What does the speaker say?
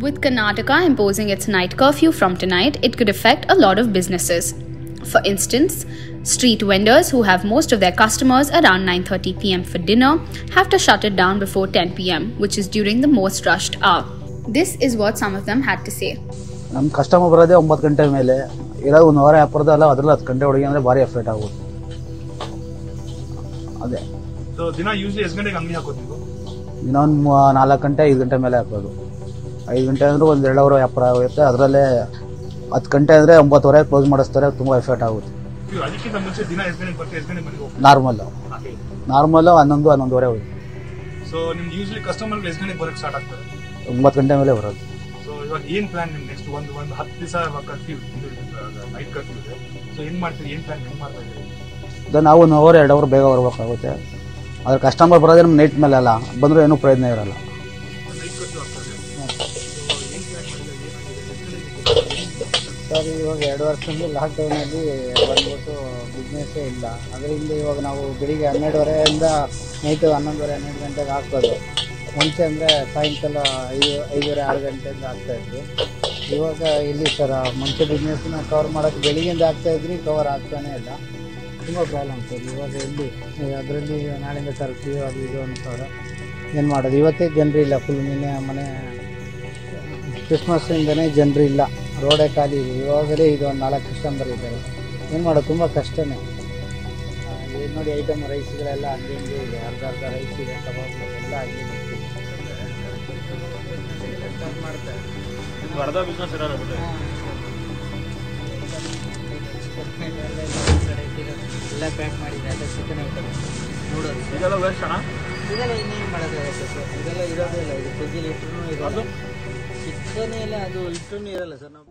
With Karnataka imposing its night curfew from tonight, it could affect a lot of businesses. For instance, street vendors who have most of their customers around 9:30 p.m. for dinner have to shut it down before 10 p.m., which is during the most rushed hour. This is what some of them had to say. ನಮ್ಮ customer ಬರೋದೇ 9 ಗಂಟೆ ಮೇಲೆ ಇರೋದು 1 hour ವ್ಯಾಪಾರದ ಅಲ್ಲ, ಅದರಲ್ಲಿ 10 ಗಂಟೆ ಒಳಗೆ ಅಂದರೆ ಭಾರಿ ಎಫೆಕ್ಟ್ ಆಗುತ್ತೆ. ಅದೇ ದಿನ ಯೂಸ್ಲಿ ಎಷ್ಟು ಗಂಟೆಗೆ ಅಂಗಡಿ ಹಾಕೋದು ನೀವು? ದಿನ ಒಂದು 4 ಗಂಟೆ 5 ಗಂಟೆ ಮೇಲೆ ಹಾಕೋದು. 5 ಗಂಟೆ ಅಂದರೆ ಒಂದು 2 ಅವರ್ ವ್ಯಾಪಾರ ಆಗುತ್ತೆ. ಅದರಲ್ಲೇ 10 ಗಂಟೆ ಅಂದರೆ 9:30 ಕ್ಲೋಸ್ ಮಾಡಿಸ್ತಾರೆ. ತುಂಬ ಎಫೆಕ್ಟ್ ಆಗುತ್ತೆ. ಅದಕ್ಕಿಂತ ಮುಂಚೆ ದಿನ ಎಷ್ಟು ಗಂಟೆಗೆ ಬರ್ತೀವಿ, ಎಷ್ಟು ಗಂಟೆಗೆ ಹೋಗ್ತೀವಿ? ನಾರ್ಮಲ್ಲು 11-11:30 ಹೋಗಿ. ಸೊ ನಿಮ್ಗೆ ಯೂಸ್ಲಿ ಕಸ್ಟಮರ್ಗೆ ಎಷ್ಟು ಗಂಟೆಗೆ ಬರೋಕ್ಕೆ ಸ್ಟಾರ್ಟ್ ಆಗ್ತದೆ? 9 ಗಂಟೆ ಮೇಲೆ ಬರೋದು. ಸೊ ಇವಾಗ ಏನು ಪ್ಲಾನ್ ನಿಮ್ಗೆ ನೆಕ್ಸ್ಟ್ ಒಂದು 10 ದಿವಸ ಕರ್ಫ್ಯೂ, ನೈಟ್ ಕರ್ಫ್ಯೂ ಇದೆ. ಸೊ ಏನು ಮಾಡ್ತೀರಿ, ಏನು ಪ್ಲಾನ್ ಹೆಂಗೆ ಮಾಡ್ತಾ ಇದ್ದೀರಿ? ಇದು ನಾವು 1 ಅವರ್ 2 ಅವರ್ ಬೇಗ ಬರಬೇಕಾಗುತ್ತೆ. ಅದ್ರ ಕಸ್ಟಮರ್ ಬರೋದೇ ನಮ್ಮ ನೈಟ್ ಮೇಲೆ ಅಲ್ಲ, ಬಂದರೂ ಏನೂ ಪ್ರಯೋಜನ ಇರಲ್ಲ. ಸರ್, ಇವಾಗ 2 ವರ್ಷದಿಂದ ಲಾಕ್ಡೌನಲ್ಲಿ ಬಂದ್ಬಿಟ್ಟು ಬಿಸ್ನೆಸ್ಸೇ ಇಲ್ಲ. ಅದರಿಂದ ಇವಾಗ ನಾವು ಬೆಳಿಗ್ಗೆ 12:30ಇಂದ ನೈಟು 11:30-12 ಗಂಟೆಗೆ ಹಾಕ್ಬೋದು. ಮುಂಚೆ ಅಂದರೆ ಸಾಯಂಕಾಲ 5:30-6 ಗಂಟೆಯಿಂದ ಹಾಕ್ತಾಯಿದ್ವಿ. ಇವಾಗ ಇಲ್ಲಿ ಸರ್ ಮುಂಚೆ ಬಿಸ್ನೆಸ್ನ ಕವರ್ ಮಾಡೋಕ್ಕೆ ಬೆಳಿಗ್ಗೆಯಿಂದ ಹಾಕ್ತಾಯಿದ್ರಿ, ಕವರ್ ಆಗ್ತಾನೇ ಇಲ್ಲ. ತುಂಬ ಪ್ರಾಬ್ಲಮ್ ಸರ್. ಇವಾಗ ಎಲ್ಲಿ ಅದರಲ್ಲಿ ನಾಳೆಯಿಂದ ಕರ್ಫ್ಯೂ ಅದು ಇದು ಅಂತಾರೆ. ಏನು ಮಾಡೋದು? ಇವತ್ತೇ ಜನರು ಇಲ್ಲ, ಫುಲ್ ಮನೆ ಕ್ರಿಸ್ಮಸ್ಸಿಂದನೇ ಜನರು ಇಲ್ಲ, ರೋಡೇ ಖಾಲಿ ಇದೆ. ಇವಾಗಲೇ ಇದು ಒಂದು 4 ಕಸ್ಟಮರ್ ಇದ್ದಾರೆ. ಏನು ಮಾಡೋದು? ತುಂಬ ಕಷ್ಟನೇ. ಏನು ನೋಡಿ, ಐಟಮ್ ರೈಸ್ಗಳೆಲ್ಲ ಹಂಗೆ ಹಿಂಗೆ ಇದೆ. ಅರ್ಧ ರೈಸ್ ಇದೆ, ಕಬಾಬ್ ಎಲ್ಲ ಹಂಗೆ ಮಾಡ್ತಾರೆ. ಅರ್ಧ ಬಿಸ್ನೆಸ್ ಇರಲ್ಲ. ಎಲ್ಲ ಪ್ಯಾಕ್ ಮಾಡಿದೆ, ಎಲ್ಲ ಚಿಕನ್ ಐಟಮ್ ನೋಡೋದು. ಇದೆಲ್ಲ ವೇಸ್ಟ್ ಅಣ್ಣ? ಇದೆಲ್ಲ ಇನ್ನೇನು ಮಾಡೋದಾಗುತ್ತೆ ಸರ್? ಇದೆಲ್ಲ ಇರೋದೇ ಇಲ್ಲ. ಇದು ಫ್ರಿಜ್ಜಲ್ಲಿ ಇಟ್ಟರು ಇರೋದು, ಚಿಕನ್ ಎಲ್ಲ ಅದು ಇಟ್ಟರೂ ಇರಲ್ಲ ಸರ್. ನಾವು